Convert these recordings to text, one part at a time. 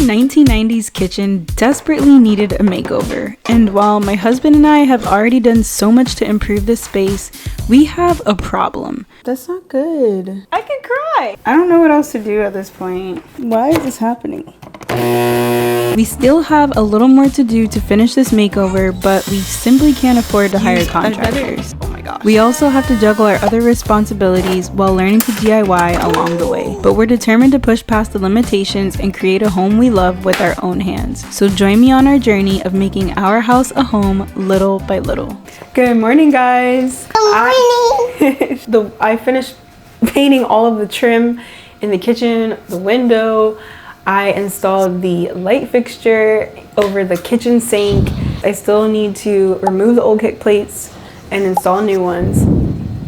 1990s kitchen desperately needed a makeover, and while my husband and I have already done so much to improve this space, we have a problem. That's not good. I could cry! I don't know what else to do at this point. Why is this happening? We still have a little more to do to finish this makeover, but we simply can't afford to hire contractors. Oh my gosh. We also have to juggle our other responsibilities while learning to DIY along the way. But we're determined to push past the limitations and create a home we love with our own hands. So join me on our journey of making our house a home little by little. Good morning, guys. Good morning. I finished painting all of the trim in the kitchen, the window. I installed the light fixture over the kitchen sink. I still need to remove the old kick plates and install new ones.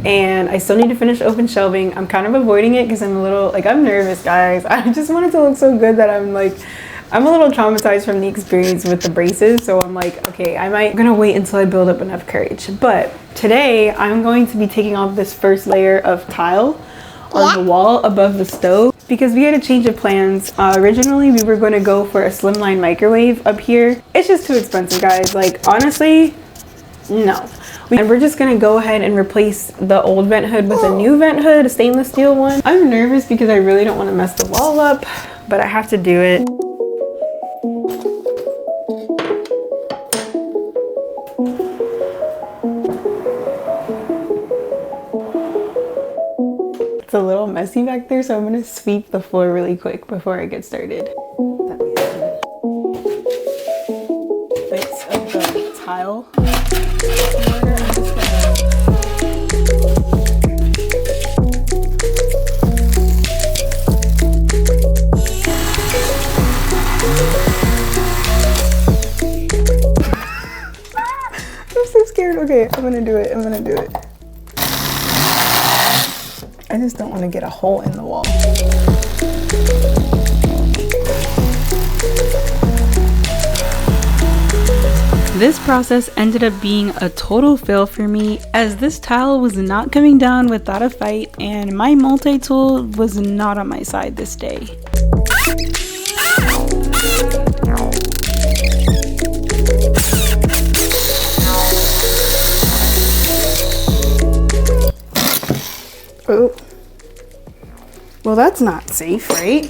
And I still need to finish open shelving. I'm kind of avoiding it because I'm a little, I'm nervous, guys. I just want it to look so good that I'm a little traumatized from the experience with the braces. So I'm like, okay, I'm gonna wait until I build up enough courage. But today I'm going to be taking off this first layer of tile on the wall above the stove because we had a change of plans. Originally we were going to go for a slimline microwave up here. It's just too expensive, guys. Honestly, no. And we're just going to go ahead and replace the old vent hood with a new vent hood, a stainless steel one. I'm nervous because I really don't want to mess the wall up, but I have to do it. It's a little messy back there, so I'm gonna sweep the floor really quick before I get started. Bits of the tile. I'm so scared. Okay, I'm gonna do it. I just don't want to get a hole in the wall. This process ended up being a total fail for me as this tile was not coming down without a fight and my multi-tool was not on my side this day. Oh, well, that's not safe, right?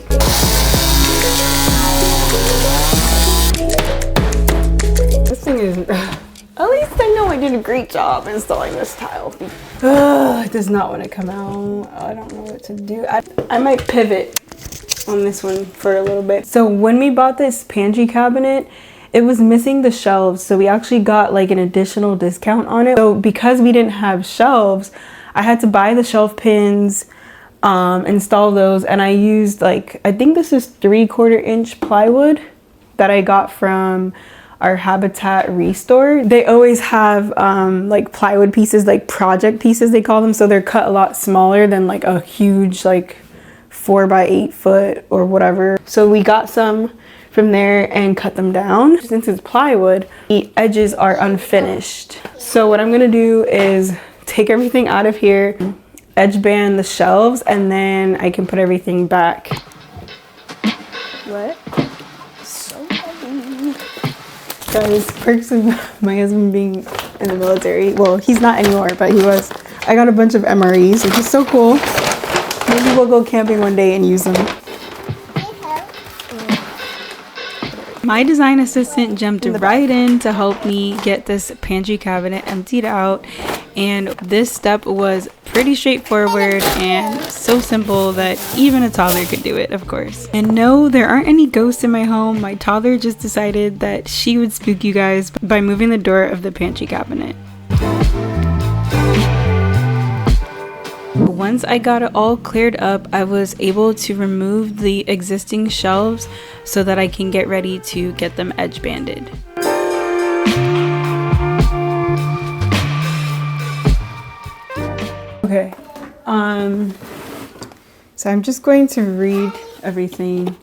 This thing is, at least I know I did a great job installing this tile. It does not want to come out. I don't know what to do. I might pivot on this one for a little bit. So when we bought this pantry cabinet, it was missing the shelves. So we actually got an additional discount on it. So because we didn't have shelves, I had to buy the shelf pins, install those, and I used I think this is 3/4 inch plywood that I got from our Habitat Restore. They always have plywood pieces, project pieces they call them, so they're cut a lot smaller than a huge 4 by 8 foot or whatever. So we got some from there and cut them down. Since it's plywood, the edges are unfinished. So what I'm gonna do is take everything out of here, edge band the shelves, and then I can put everything back. What? So heavy. Guys, perks of my husband being in the military. Well, he's not anymore, but he was. I got a bunch of MREs, which is so cool. Maybe we'll go camping one day and use them. My design assistant jumped right in to help me get this pantry cabinet emptied out, and this step was pretty straightforward and so simple that even a toddler could do it, of course. And no, there aren't any ghosts in my home. My toddler just decided that she would spook you guys by moving the door of the pantry cabinet. Once I got it all cleared up, I was able to remove the existing shelves so that I can get ready to get them edge banded. Okay, so I'm just going to read everything.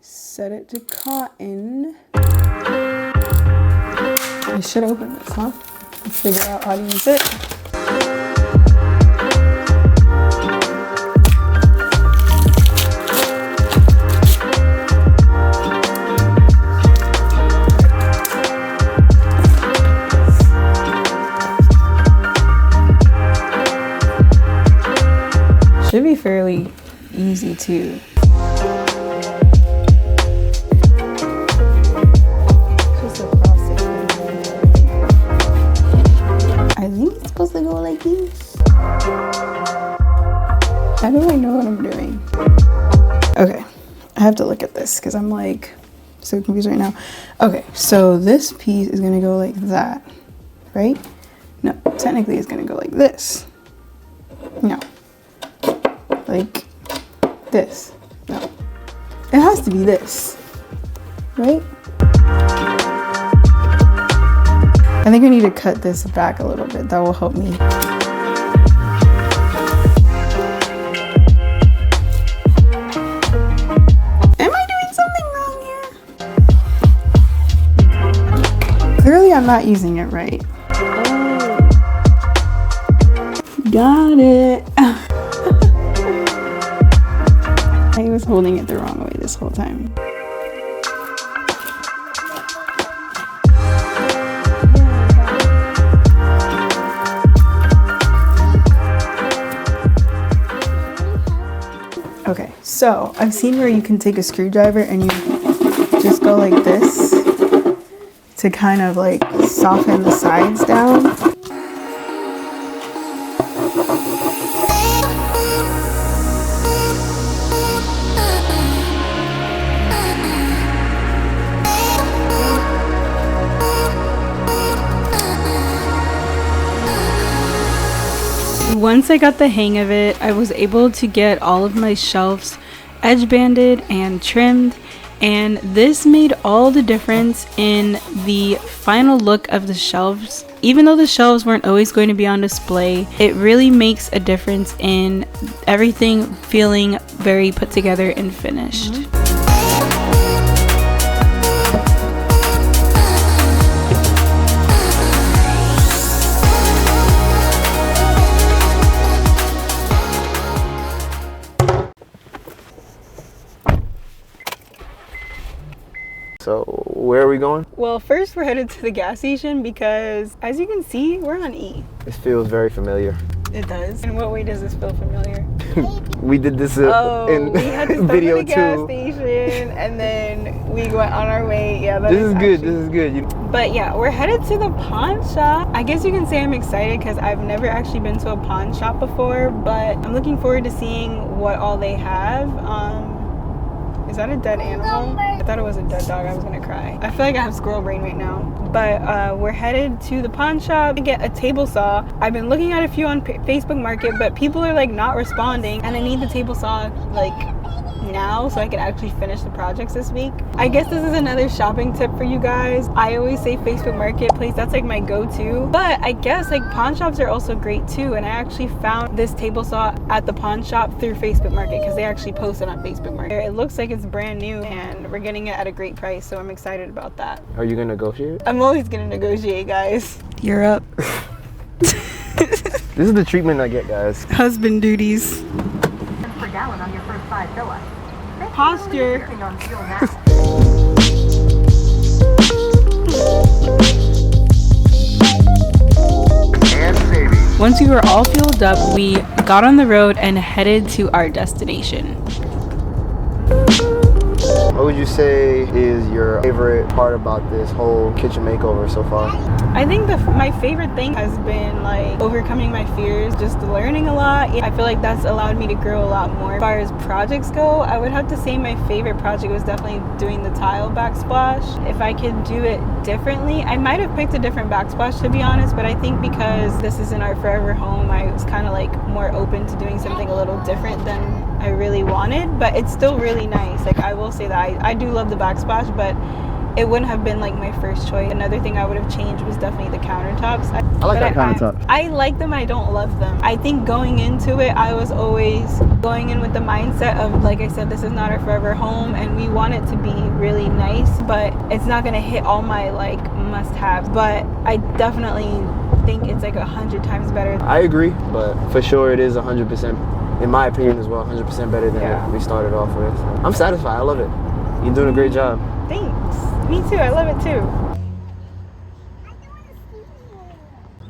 Set it to cotton. I should open this, huh? Let's figure out how to use it. too. Just across it. I think it's supposed to go like this. How do I know what I'm doing? Okay, I have to look at this because I'm like so confused right now. Okay, so this piece is gonna go like that, right? No, technically it's gonna go like this. No, like this. No, it has to be this, right? I think I need to cut this back a little bit. That will help me. Am I doing something wrong here? Clearly I'm not using it right. Got it. I was holding it the wrong way this whole time. Okay, so I've seen where you can take a screwdriver and you just go like this to kind of like soften the sides down. Once I got the hang of it, I was able to get all of my shelves edge banded and trimmed, and this made all the difference in the final look of the shelves. Even though the shelves weren't always going to be on display, it really makes a difference in everything feeling very put together and finished. So where are we going? Well, first we're headed to the gas station because, as you can see, we're on E. This feels very familiar. It does. In what way does this feel familiar? We did this in we had to stop video at the gas too. station and then we went on our way. Yeah, that This is good. actually- This is good. But yeah, we're headed to the pawn shop. I guess you can say I'm excited because I've never actually been to a pawn shop before, but I'm looking forward to seeing what all they have. Is that a dead animal? I thought it was a dead dog. I was gonna cry. I feel like I have squirrel brain right now. But we're headed to the pawn shop to get a table saw. I've been looking at a few on Facebook Market, but people are like not responding, and I need the table saw like now so I can actually finish the projects this week. I guess this is another shopping tip for you guys. I always say Facebook Marketplace, that's like my go-to, but I guess like pawn shops are also great too, and I actually found this table saw at the pawn shop through Facebook Market because they actually posted on Facebook Market. It looks like it's brand new and we're getting it at a great price, so I'm excited about that. Are you gonna negotiate? I'm always gonna negotiate, guys. You're up. This is the treatment I get, guys. Husband duties. Per gallon on your first 5 fill-ups. Posture. On fuel now. Once we were all fueled up, we got on the road and headed to our destination. What would you say is your favorite part about this whole kitchen makeover so far? I think my favorite thing has been like overcoming my fears, just learning a lot. I feel like that's allowed me to grow a lot more. As far as projects go, I would have to say my favorite project was definitely doing the tile backsplash. If I could do it differently, I might have picked a different backsplash to be honest, but I think because this isn't our forever home, I was kind of like more open to doing something a little different than I really wanted, but it's still really nice. Like I will say that I do love the backsplash, but it wouldn't have been like my first choice. Another thing I would have changed was definitely the countertops. I like that countertop. I like them, I don't love them. I think going into it, I was always going in with the mindset of, like I said, this is not our forever home and we want it to be really nice, but it's not gonna hit all my like must-haves. But I definitely think it's like 100 times better. I agree, but for sure it is 100%, in my opinion as well, 100% better than what we started off with. I'm satisfied, I love it. You're doing a great job. Thanks. Me too, I love it too.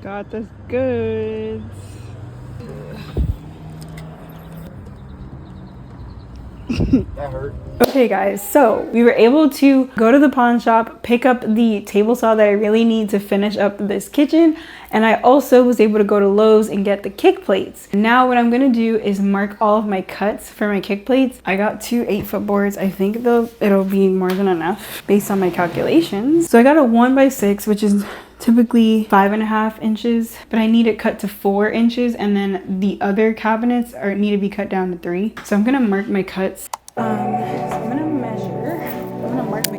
Got this goods. That hurt. Okay guys, so we were able to go to the pawn shop, pick up the table saw that I really need to finish up this kitchen, and I also was able to go to Lowe's and get the kick plates. Now what I'm gonna do is mark all of my cuts for my kick plates. I got 2 8-foot boards. I think it'll be more than enough based on my calculations. So I got a 1x6, which is typically 5.5 inches, but I need it cut to 4 inches, and then the other cabinets need to be cut down to 3. So I'm gonna mark my cuts. So I'm gonna measure. I'm gonna mark my.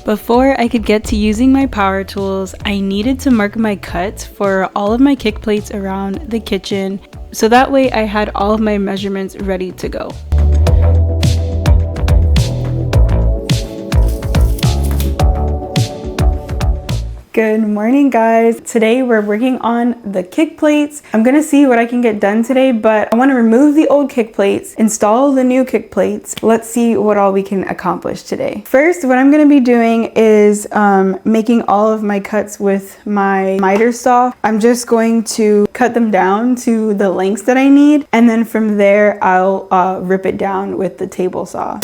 Before I could get to using my power tools, I needed to mark my cuts for all of my kick plates around the kitchen, so that way I had all of my measurements ready to go. Good morning guys. Today we're working on the kick plates. I'm gonna see what I can get done today, but I want to remove the old kick plates, install the new kick plates. Let's see what all we can accomplish today. First, what I'm gonna be doing is making all of my cuts with my miter saw. I'm just going to cut them down to the lengths that I need, and then from there I'll rip it down with the table saw.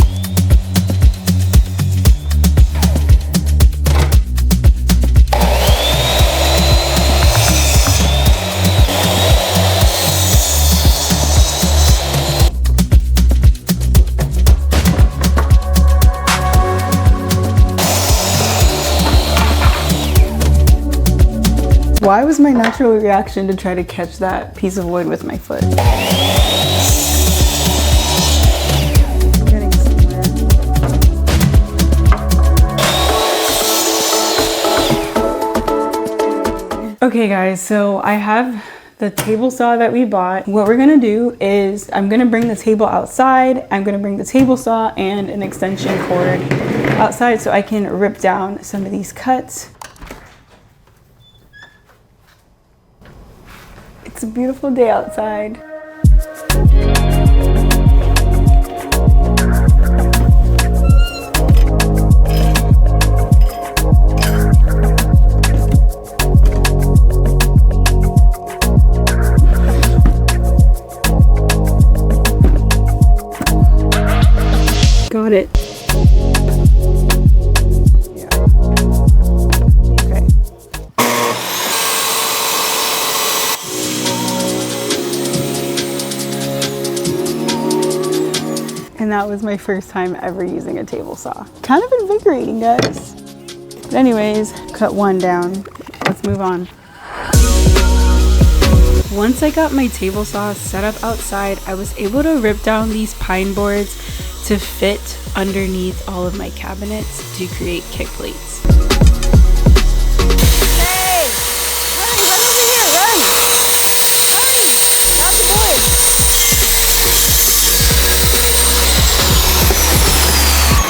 Why was my natural reaction to try to catch that piece of wood with my foot? I'm getting somewhere. Okay guys, so I have the table saw that we bought. What we're gonna do is I'm gonna bring the table outside. I'm gonna bring the table saw and an extension cord outside so I can rip down some of these cuts. It's a beautiful day outside. Got it. And that was my first time ever using a table saw. Kind of invigorating, guys. But anyways, cut one down. Let's move on. Once I got my table saw set up outside, I was able to rip down these pine boards to fit underneath all of my cabinets to create kick plates. Hey! Hurry, run over here, run! Hurry! Grab the wood!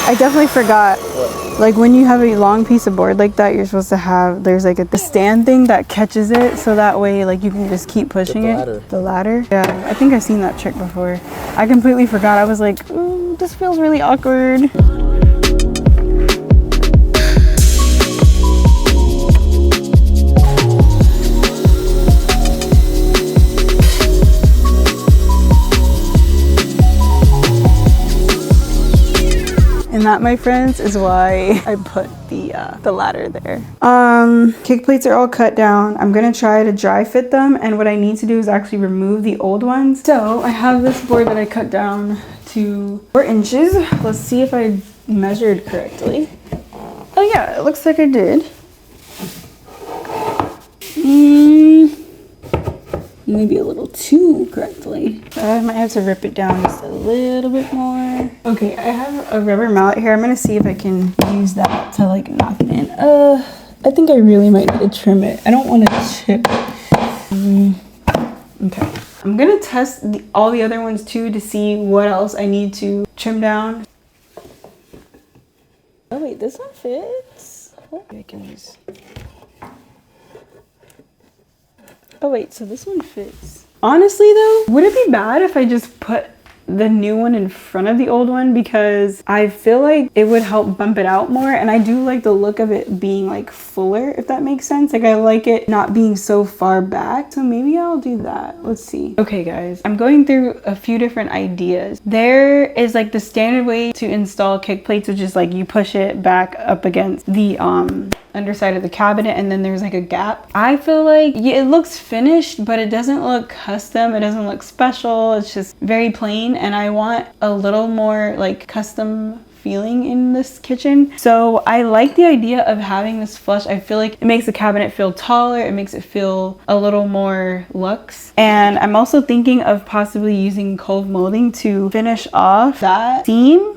I definitely forgot. Like when you have a long piece of board like that, you're supposed to have, there's like a stand thing that catches it, so that way like you can just keep pushing it. The ladder? Yeah, I think I've seen that trick before. I completely forgot. I was like, ooh, this feels really awkward. And that, my friends, is why I put the ladder there. Kick plates are all cut down. I'm gonna try to dry fit them, and what I need to do is actually remove the old ones. So I have this board that I cut down to 4 inches. Let's see if I measured correctly. Oh yeah, it looks like I did. Maybe a little too correctly. I might have to rip it down just a little bit more. Okay, I have a rubber mallet here. I'm gonna see if I can use that to like knock it in. I think I really might need to trim it. I don't want to chip. Okay. I'm gonna test all the other ones too to see what else I need to trim down. Oh wait, this one fits. I can use. Oh wait, so this one fits. Honestly though, would it be bad if I just put the new one in front of the old one because I feel like it would help bump it out more, and I do like the look of it being like fuller, if that makes sense. Like I like it not being so far back, so maybe I'll do that. Let's see. Okay guys, I'm going through a few different ideas. There is like the standard way to install kick plates, which is like you push it back up against the underside of the cabinet, and then there's like a gap. I feel like it looks finished, but it doesn't look custom. It doesn't look special. It's just very plain, and I want a little more like custom feeling in this kitchen. So I like the idea of having this flush. I feel like it makes the cabinet feel taller. It makes it feel a little more luxe. And I'm also thinking of possibly using cove molding to finish off that seam.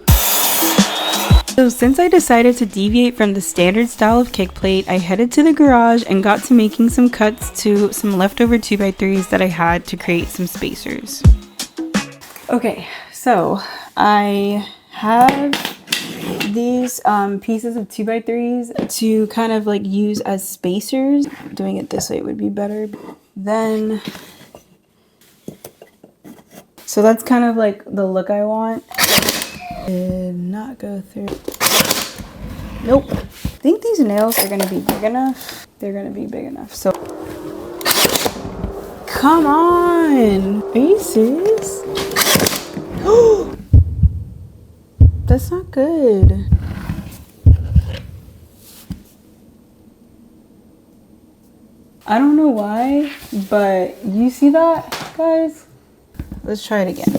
So since I decided to deviate from the standard style of kick plate, I headed to the garage and got to making some cuts to some leftover 2x3s that I had to create some spacers. Okay, so I have these pieces of 2x3s to kind of like use as spacers. Doing it this way would be better. Then, so that's kind of like the look I want. Did not go through. Nope. I think these nails are gonna be big enough. They're gonna be big enough. So, come on. Are you serious? That's not good. I don't know why, but you see that, guys? Let's try it again.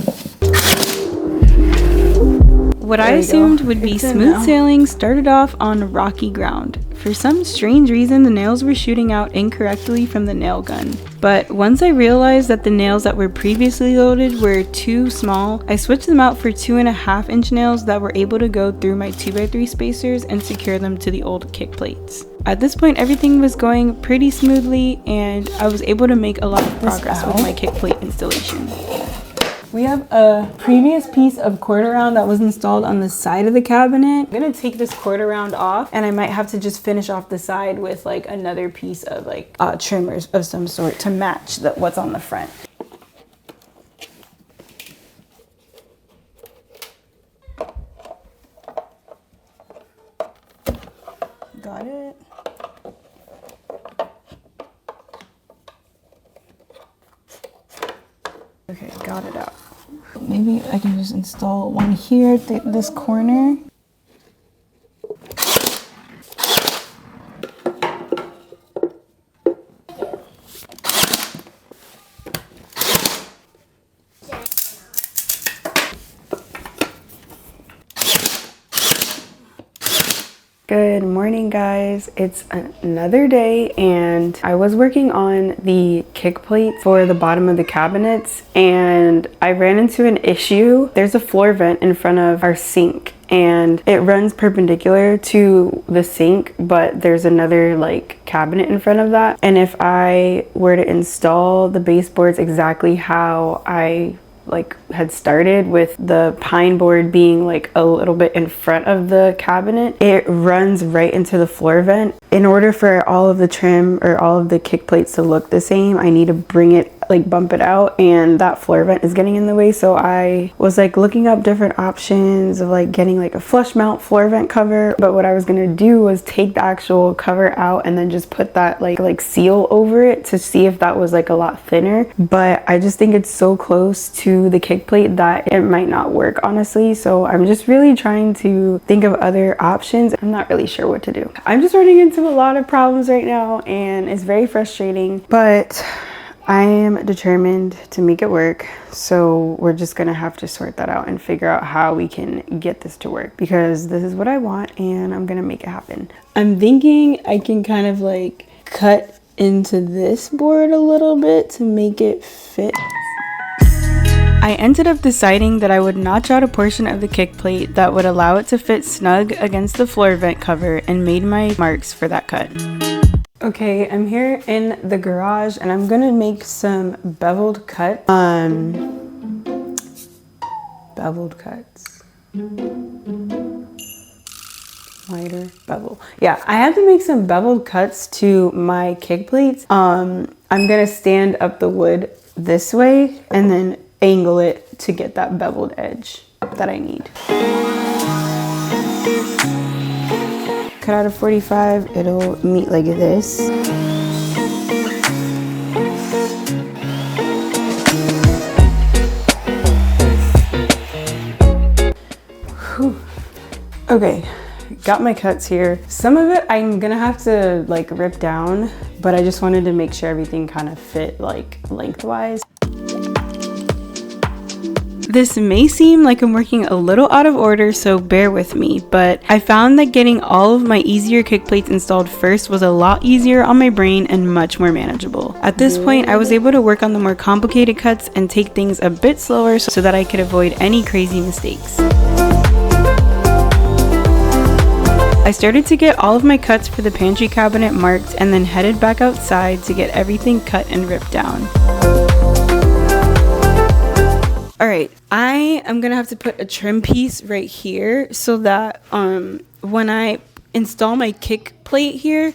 What I assumed would be smooth sailing started off on rocky ground. For some strange reason, the nails were shooting out incorrectly from the nail gun. But once I realized that the nails that were previously loaded were too small, I switched them out for 2.5-inch nails that were able to go through my 2x3 spacers and secure them to the old kick plates. At this point, everything was going pretty smoothly, and I was able to make a lot of progress with my kick plate installation. We have a previous piece of quarter round that was installed on the side of the cabinet. I'm gonna take this quarter round off, and I might have to just finish off the side with like another piece of like trimmers of some sort to match what's on the front. Got it. Okay, got it out. Maybe I can just install one here at this corner. Good morning, guys. It's another day, and I was working on the kick plate for the bottom of the cabinets, and I ran into an issue. There's a floor vent in front of our sink, and it runs perpendicular to the sink, but there's another like cabinet in front of that. And if I were to install the baseboards exactly how I had started, with the pine board being like a little bit in front of the cabinet, it runs right into the floor vent. In order for all of the trim or all of the kick plates to look the same, I need to bring it, like bump it out, and that floor vent is getting in the way. So I was like looking up different options of like getting like a flush mount floor vent cover, but what I was gonna do was take the actual cover out and then just put that like seal over it to see if that was like a lot thinner. But I just think it's so close to the kick plate that it might not work, honestly. So I'm just really trying to think of other options. I'm not really sure what to do. I'm just running into a lot of problems right now, and it's very frustrating, but I am determined to make it work. So we're just gonna have to sort that out and figure out how we can get this to work, because this is what I want and I'm gonna make it happen. I'm thinking I can kind of like cut into this board a little bit to make it fit. I ended up deciding that I would notch out a portion of the kick plate that would allow it to fit snug against the floor vent cover, and made my marks for that cut. Okay, I'm here in the garage and I'm gonna make some beveled cuts. Beveled cuts. Lighter bevel. Yeah, I have to make some beveled cuts to my kick plates. I'm gonna stand up the wood this way and then angle it to get that beveled edge that I need. Cut out a 45, it'll meet like this. Whew. Okay, got my cuts here. Some of it I'm gonna have to like rip down, but I just wanted to make sure everything kind of fit like lengthwise. This may seem like I'm working a little out of order, so bear with me, but I found that getting all of my easier kick plates installed first was a lot easier on my brain and much more manageable. At this point, I was able to work on the more complicated cuts and take things a bit slower so that I could avoid any crazy mistakes. I started to get all of my cuts for the pantry cabinet marked and then headed back outside to get everything cut and ripped down. Alright, I am gonna have to put a trim piece right here so that when I install my kick plate here,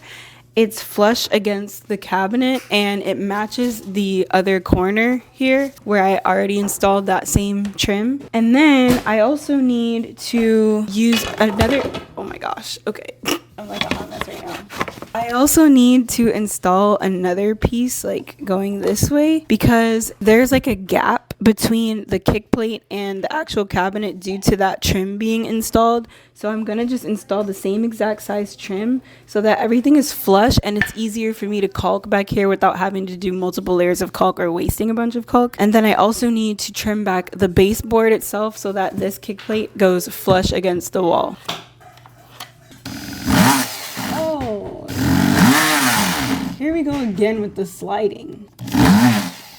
it's flush against the cabinet and it matches the other corner here where I already installed that same trim. And then I also need to use another, oh my gosh, okay. I'm like a hot mess right now. I also need to install another piece like going this way because there's like a gap between the kick plate and the actual cabinet due to that trim being installed. So I'm gonna just install the same exact size trim so that everything is flush and it's easier for me to caulk back here without having to do multiple layers of caulk or wasting a bunch of caulk. And then I also need to trim back the baseboard itself so that this kick plate goes flush against the wall. Here we go again with the sliding.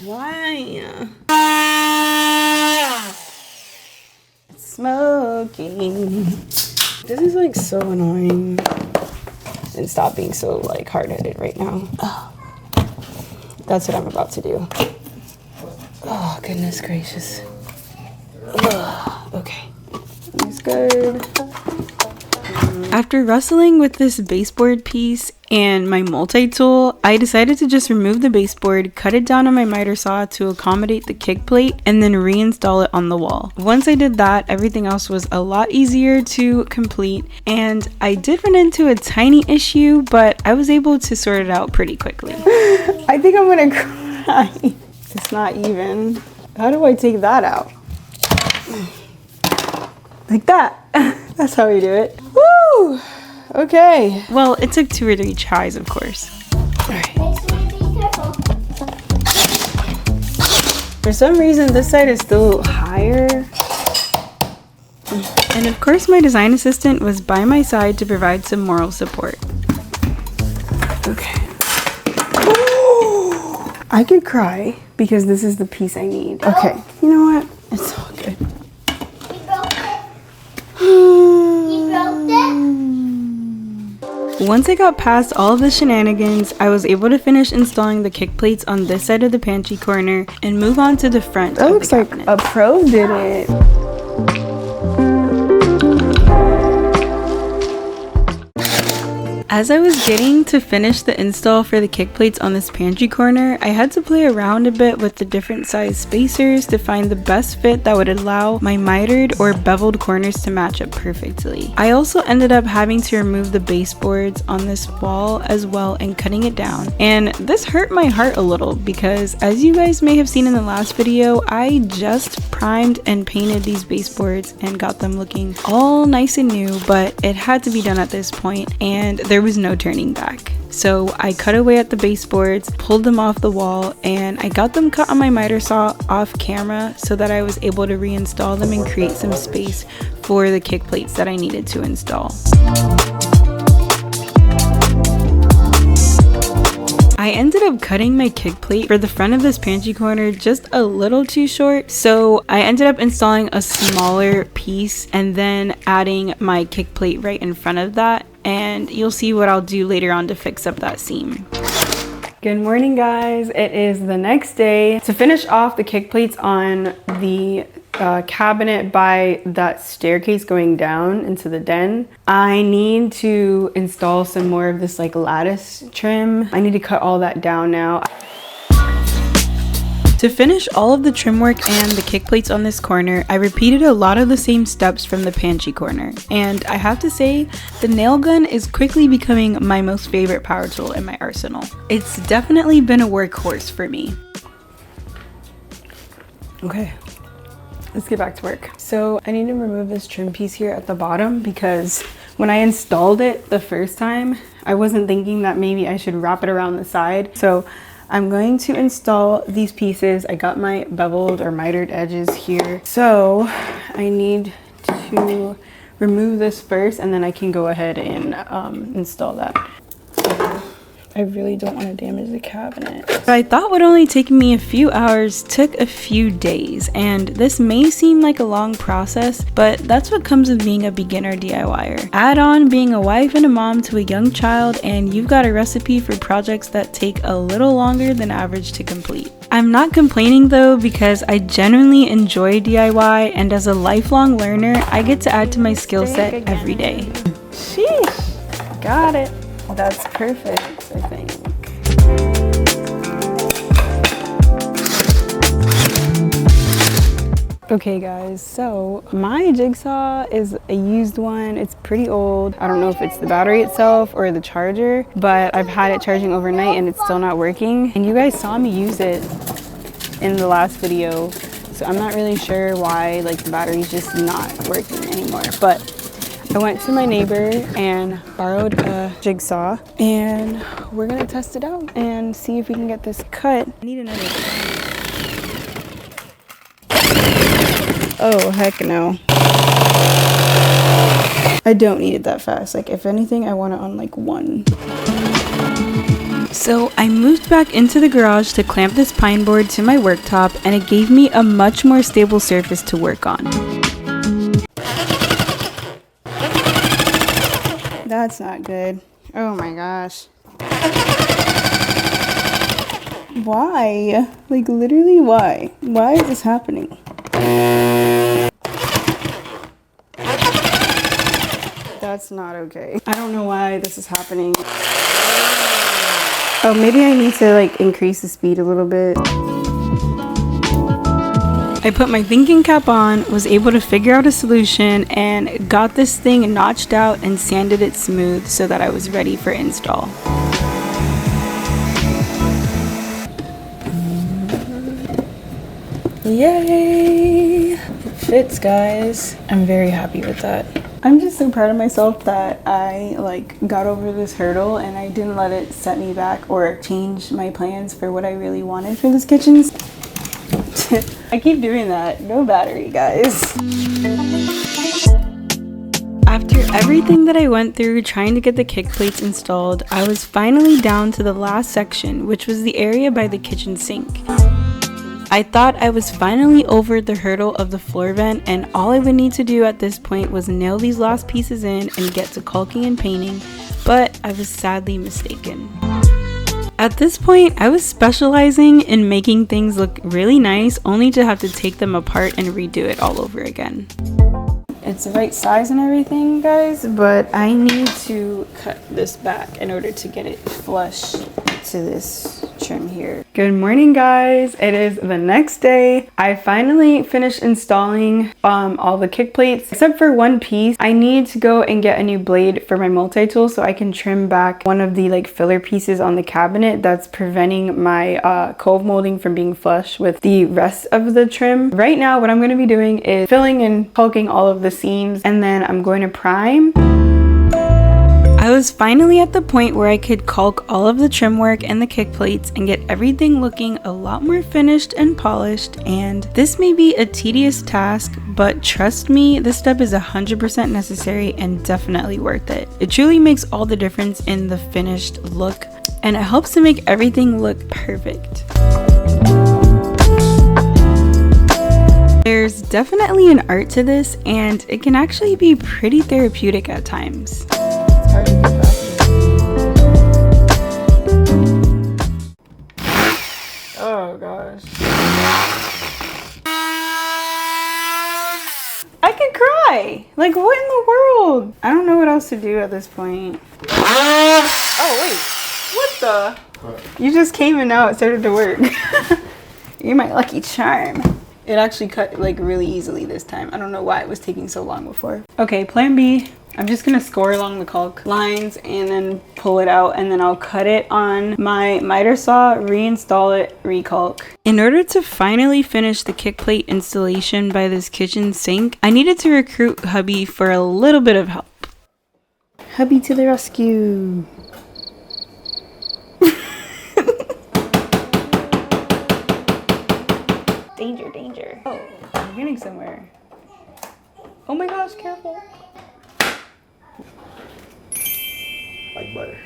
Why? It's smoking. This is like so annoying. And stop being so like hard-headed right now. Oh. That's what I'm about to do. Oh, goodness gracious. Ugh. Okay. That's good. After wrestling with this baseboard piece and my multi-tool, I decided to just remove the baseboard, cut it down on my miter saw to accommodate the kick plate, and then reinstall it on the wall. Once I did that, everything else was a lot easier to complete, and I did run into a tiny issue, but I was able to sort it out pretty quickly. I think I'm gonna cry. It's not even. How do I take that out? Like that. That's how we do it. Woo! Okay. Well, it took 2 or 3 tries, of course. Alright. For some reason, this side is still higher. And of course, my design assistant was by my side to provide some moral support. Okay. I could cry because this is the piece I need. Okay. You know what? It's all good. Once I got past all of the shenanigans, I was able to finish installing the kick plates on this side of the pantry corner and move on to the front of the That looks like a pro did it. As I was getting to finish the install for the kick plates on this pantry corner, I had to play around a bit with the different size spacers to find the best fit that would allow my mitered or beveled corners to match up perfectly. I also ended up having to remove the baseboards on this wall as well and cutting it down. And this hurt my heart a little because, as you guys may have seen in the last video, I just primed and painted these baseboards and got them looking all nice and new, but it had to be done at this point and there was no turning back. So I cut away at the baseboards, pulled them off the wall, and I got them cut on my miter saw off camera so that I was able to reinstall them and create some space for the kick plates that I needed to install. I ended up cutting my kick plate for the front of this pantry corner just a little too short, so I ended up installing a smaller piece and then adding my kick plate right in front of that, and you'll see what I'll do later on to fix up that seam. Good morning, guys. It is the next day. To finish off the kick plates on the cabinet by that staircase going down into the den, I need to install some more of this like lattice trim. I need to cut all that down now. To finish all of the trim work and the kick plates on this corner, I repeated a lot of the same steps from the pantry corner. And I have to say, the nail gun is quickly becoming my most favorite power tool in my arsenal. It's definitely been a workhorse for me. Okay, let's get back to work. So I need to remove this trim piece here at the bottom because when I installed it the first time, I wasn't thinking that maybe I should wrap it around the side. So I'm going to install these pieces. I got my beveled or mitered edges here. So I need to remove this first and then I can go ahead and install that. I really don't want to damage the cabinet. What I thought would only take me a few hours took a few days, and this may seem like a long process, but that's what comes with being a beginner DIYer. Add on being a wife and a mom to a young child, and you've got a recipe for projects that take a little longer than average to complete. I'm not complaining though, because I genuinely enjoy DIY, and as a lifelong learner, I get to add to my skill set every day. Sheesh, got it. That's perfect, I think. Okay guys, so my jigsaw is a used one. It's pretty old. I don't know if it's the battery itself or the charger, but I've had it charging overnight and it's still not working. And you guys saw me use it in the last video, so I'm not really sure why like the battery's just not working anymore. But I went to my neighbor and borrowed a jigsaw and we're gonna test it out and see if we can get this cut. I need another one. Oh, heck no. I don't need it that fast. Like if anything, I want it on like 1. So I moved back into the garage to clamp this pine board to my worktop, and it gave me a much more stable surface to work on. That's not good. Oh my gosh. Why? Like literally why? Why is this happening? That's not okay. I don't know why this is happening. Oh, maybe I need to like increase the speed a little bit. I put my thinking cap on, was able to figure out a solution, and got this thing notched out and sanded it smooth so that I was ready for install. Yay! It fits, guys. I'm very happy with that. I'm just so proud of myself that I like got over this hurdle and I didn't let it set me back or change my plans for what I really wanted for this kitchen. I keep doing that. No battery, guys. After everything that I went through trying to get the kick plates installed, I was finally down to the last section, which was the area by the kitchen sink. I thought I was finally over the hurdle of the floor vent, and all I would need to do at this point was nail these last pieces in and get to caulking and painting, but I was sadly mistaken. At this point, I was specializing in making things look really nice, only to have to take them apart and redo it all over again. It's the right size and everything, guys, but I need to cut this back in order to get it flush to this trim here. Good morning, guys. It is the next day. I finally finished installing all the kick plates except for one piece. I need to go and get a new blade for my multi-tool so I can trim back one of the like filler pieces on the cabinet that's preventing my cove molding from being flush with the rest of the trim. Right now, what I'm going to be doing is filling and caulking all of the seams, and then I'm going to prime. I was finally at the point where I could caulk all of the trim work and the kick plates and get everything looking a lot more finished and polished, and this may be a tedious task, but trust me, this step is 100% necessary and definitely worth it. It truly makes all the difference in the finished look, and it helps to make everything look perfect. There's definitely an art to this, and it can actually be pretty therapeutic at times. Oh gosh. I could cry! Like, what in the world? I don't know what else to do at this point. Oh wait, what the? You just came and now it started to work. You're my lucky charm. It actually cut like really easily this time. I don't know why it was taking so long before. Okay, plan B. I'm just gonna score along the caulk lines and then pull it out, and then I'll cut it on my miter saw, reinstall it, recalc. In order to finally finish the kick plate installation by this kitchen sink, I needed to recruit hubby for a little bit of help. Hubby to the rescue. Danger, danger. Oh, I'm getting somewhere. Oh my gosh, careful. Like butter.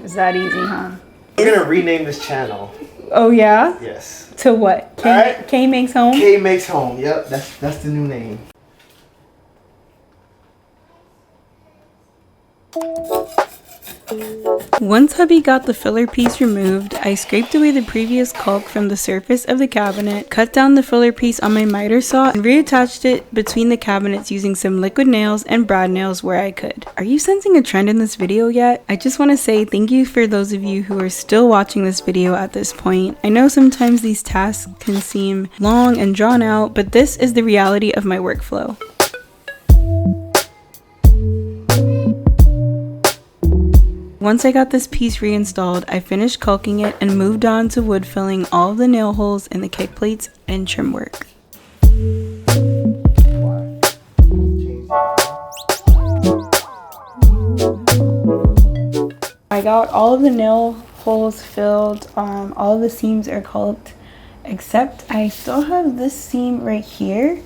It's that easy, huh? We're gonna rename this channel. Oh yeah? Yes. To what? K, Alright. K makes home? K Makes Home. Yep, that's the new name. Once hubby got the filler piece removed, I scraped away the previous caulk from the surface of the cabinet, cut down the filler piece on my miter saw, and reattached it between the cabinets using some liquid nails and brad nails where I could. Are you sensing a trend in this video yet? I just want to say thank you for those of you who are still watching this video at this point. I know sometimes these tasks can seem long and drawn out, but this is the reality of my workflow. Once I got this piece reinstalled, I finished caulking it and moved on to wood filling all of the nail holes in the kick plates and trim work. I got all of the nail holes filled, all of the seams are caulked, except I still have this seam right here,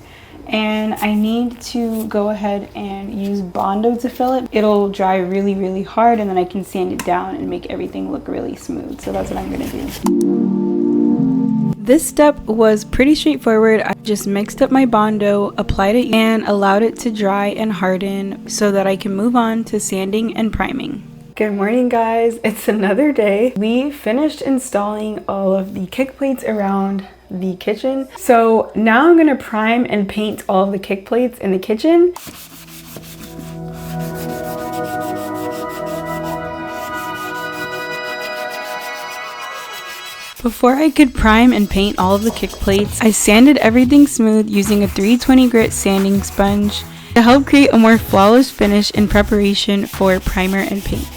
and I need to go ahead and use Bondo to fill it. It'll dry really, really hard, and then I can sand it down and make everything look really smooth. So that's what I'm gonna do. This step was pretty straightforward. I just mixed up my Bondo, applied it, and allowed it to dry and harden so that I can move on to sanding and priming. Good morning, guys. It's another day. We finished installing all of the kick plates around the kitchen. So now I'm gonna prime and paint all of the kick plates in the kitchen. Before I could prime and paint all of the kick plates, I sanded everything smooth using a 320 grit sanding sponge to help create a more flawless finish in preparation for primer and paint.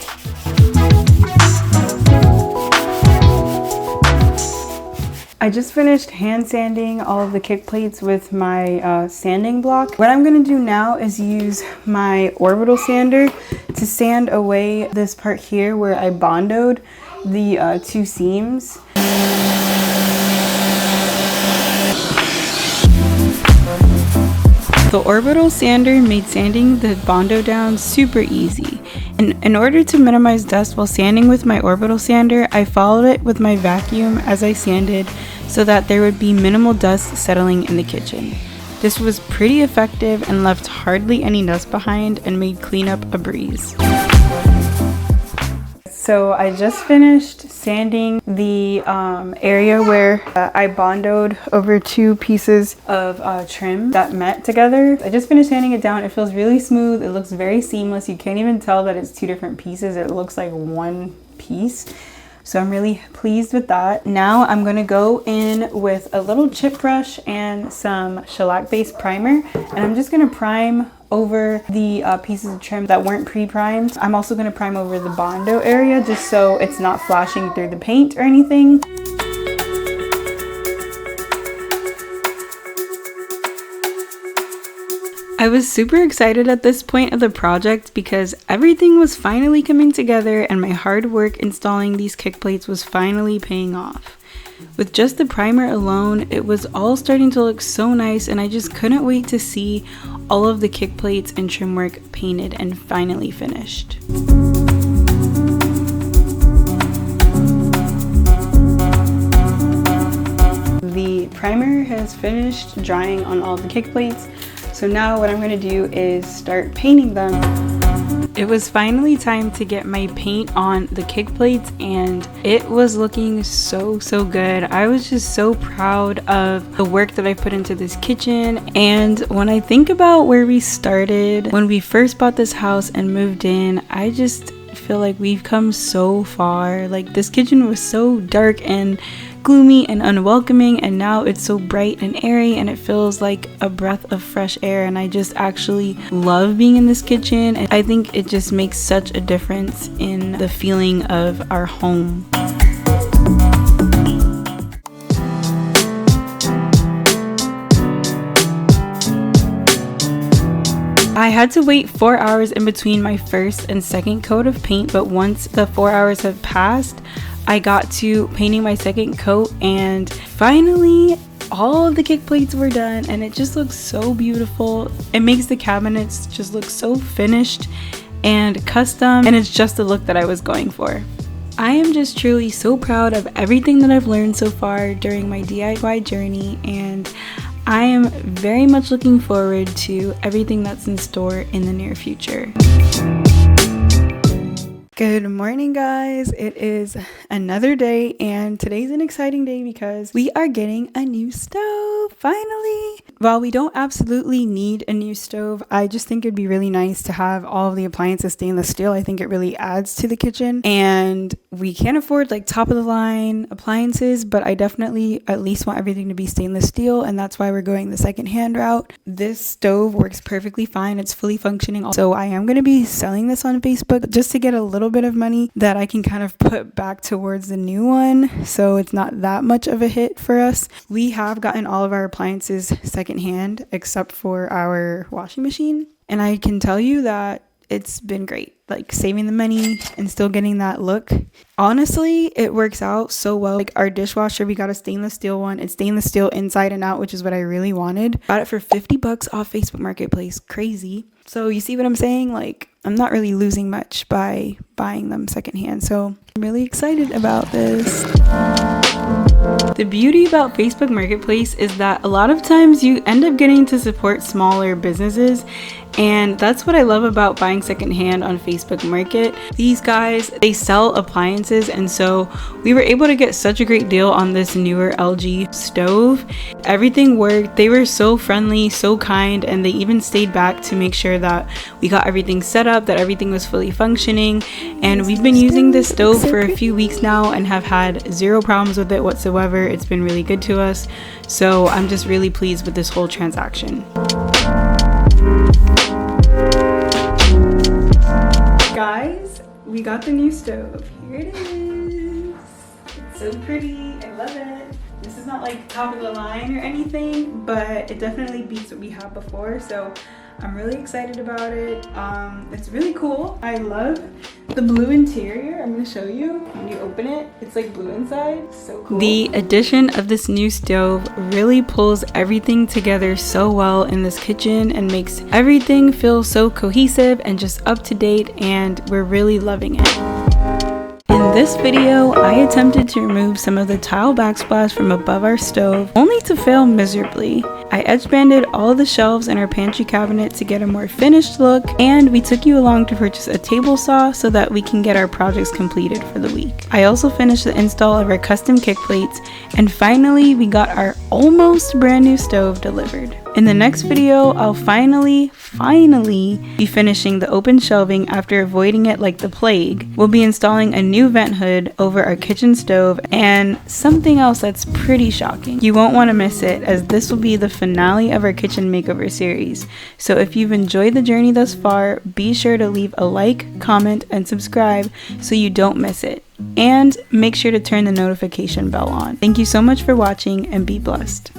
I just finished hand sanding all of the kick plates with my sanding block. What I'm gonna do now is use my orbital sander to sand away this part here where I Bondoed the two seams. The orbital sander made sanding the Bondo down super easy. And in order to minimize dust while sanding with my orbital sander, I followed it with my vacuum as I sanded so that there would be minimal dust settling in the kitchen. This was pretty effective and left hardly any dust behind and made cleanup a breeze. So I just finished sanding the area where I Bondoed over two pieces of trim that met together. I just finished sanding it down. It feels really smooth. It looks very seamless. You can't even tell that it's two different pieces. It looks like one piece. So I'm really pleased with that. Now I'm gonna go in with a little chip brush and some shellac-based primer, and I'm just gonna prime over the pieces of trim that weren't pre-primed. I'm also gonna prime over the Bondo area just so it's not flashing through the paint or anything. I was super excited at this point of the project because everything was finally coming together and my hard work installing these kick plates was finally paying off. With just the primer alone, it was all starting to look so nice, and I just couldn't wait to see all of the kick plates and trim work painted and finally finished. The primer has finished drying on all the kick plates. So now what I'm going to do is start painting them. It was finally time to get my paint on the kick plates, and it was looking so good. I was just so proud of the work that I put into this kitchen. And when I think about where we started when we first bought this house and moved in, I just feel like we've come so far. Like, this kitchen was so dark and gloomy and unwelcoming, and now it's so bright and airy and it feels like a breath of fresh air. And I just actually love being in this kitchen, and I think it just makes such a difference in the feeling of our home. I had to wait 4 hours in between my first and second coat of paint, but once the 4 hours have passed, I got to painting my second coat, and finally all of the kick plates were done, and it just looks so beautiful. It makes the cabinets just look so finished and custom, and it's just the look that I was going for. I am just truly so proud of everything that I've learned so far during my DIY journey, and I am very much looking forward to everything that's in store in the near future. Good morning, guys. It is another day, and today's an exciting day because we are getting a new stove, finally. While we don't absolutely need a new stove, I just think it'd be really nice to have all of the appliances stainless steel. I think it really adds to the kitchen, and we can't afford like top of the line appliances, but I definitely at least want everything to be stainless steel, and that's why we're going the secondhand route. This stove works perfectly fine. It's fully functioning. So I am going to be selling this on Facebook just to get a little bit of money that I can kind of put back towards the new one, so it's not that much of a hit for us. We have gotten all of our appliances secondhand except for our washing machine, and I can tell you that it's been great, like saving the money and still getting that look. Honestly, it works out so well. Like our dishwasher, we got a stainless steel one. It's stainless steel inside and out, which is what I really wanted. Got it for $50 off Facebook Marketplace. Crazy. So you see what I'm saying? Like, I'm not really losing much by buying them secondhand. So I'm really excited about this. The beauty about Facebook Marketplace is that a lot of times you end up getting to support smaller businesses, and that's what I love about buying secondhand on Facebook Market. These guys, they sell appliances, and so we were able to get such a great deal on this newer LG stove. Everything worked. They were so friendly, so kind, and they even stayed back to make sure that we got everything set up, that everything was fully functioning. And we've been using this stove for a few weeks now and have had zero problems with it whatsoever. It's been really good to us. So I'm just really pleased with this whole transaction. Guys, we got the new stove. Here it is. It's so pretty. I love it. This is not like top of the line or anything, but it definitely beats what we had before. So I'm really excited about it. It's really cool. I love the blue interior. I'm gonna show you. When you open it, it's like blue inside. So cool. The addition of this new stove really pulls everything together so well in this kitchen and makes everything feel so cohesive and just up to date, and we're really loving it. In this video, I attempted to remove some of the tile backsplash from above our stove, only to fail miserably. I edge banded all of the shelves in our pantry cabinet to get a more finished look, and we took you along to purchase a table saw so that we can get our projects completed for the week. I also finished the install of our custom kick plates, and finally we got our almost brand new stove delivered. In the next video, I'll finally be finishing the open shelving after avoiding it like the plague. We'll be installing a new vent hood over our kitchen stove and something else that's pretty shocking. You won't want to miss it, as this will be the finale of our kitchen makeover series. So if you've enjoyed the journey thus far, be sure to leave a like, comment, and subscribe so you don't miss it. And make sure to turn the notification bell on. Thank you so much for watching, and be blessed.